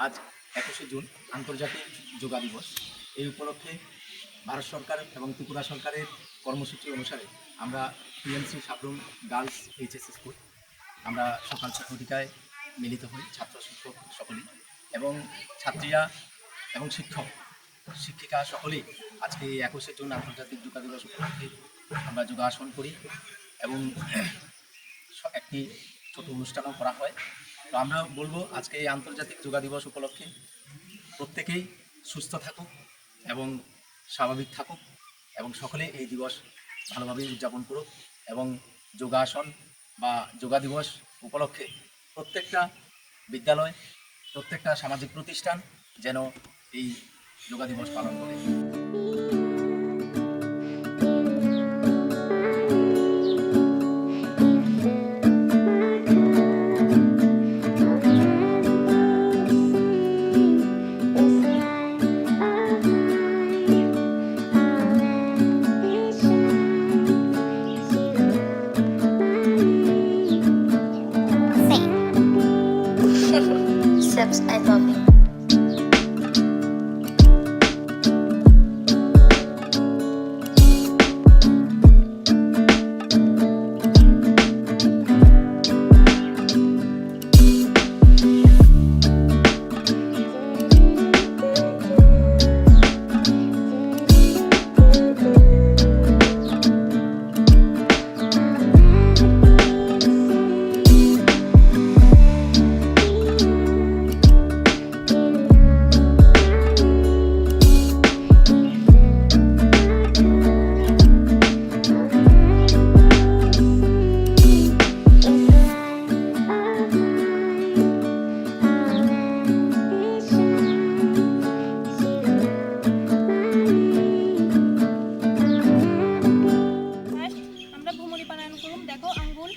আজ 21শে জুন আন্তর্জাতিক যোগা দিবস। এই উপলক্ষে ভারত সরকার এবং ত্রিপুরা সরকারের কর্মসূচি অনুসারে আমরা TMC Sabroom girls HS school আমরা সকাল 6টায় মিলিত হই, ছাত্র শিক্ষক সকলেই এবং ছাত্রীরা এবং শিক্ষিকা সকলেই আজকে 21শে জুন আন্তর্জাতিক যোগা দিবস উপলক্ষে আমরা যোগাসন করি এবং একটি ছোট অনুষ্ঠানও করা হয়। তো আমরা বলবো আজকে এই আন্তর্জাতিক যোগা দিবস উপলক্ষে প্রত্যেকেই সুস্থ থাকুক এবং স্বাভাবিক থাকুক এবং সকলে এই দিবস ভালোভাবে উদযাপন করুক এবং যোগাসন বা যোগা দিবস উপলক্ষে প্রত্যেকটা বিদ্যালয়, প্রত্যেকটা সামাজিক প্রতিষ্ঠান যেন এই যোগা দিবস পালন করে। Steps, I love you. দেখো আঙ্গুল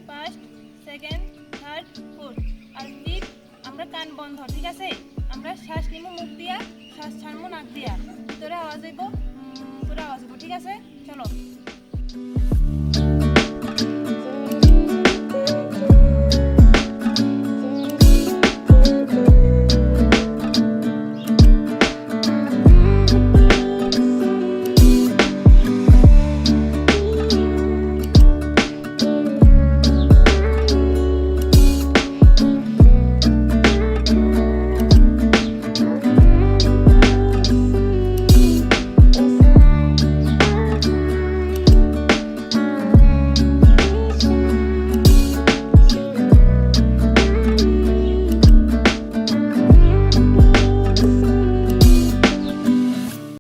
ফার্স্ট, সেকেন্ড, থার্ড, ফোর্থ আর ফিফথ। আমরা কান বন্ধ, ঠিক আছে? আমরা শ্বাস নিব মুখ দিয়া, শ্বাস ছাড়বো নাক দিয়া, ভিতরে আওয়াজ হইব, ঠিক আছে? চলো।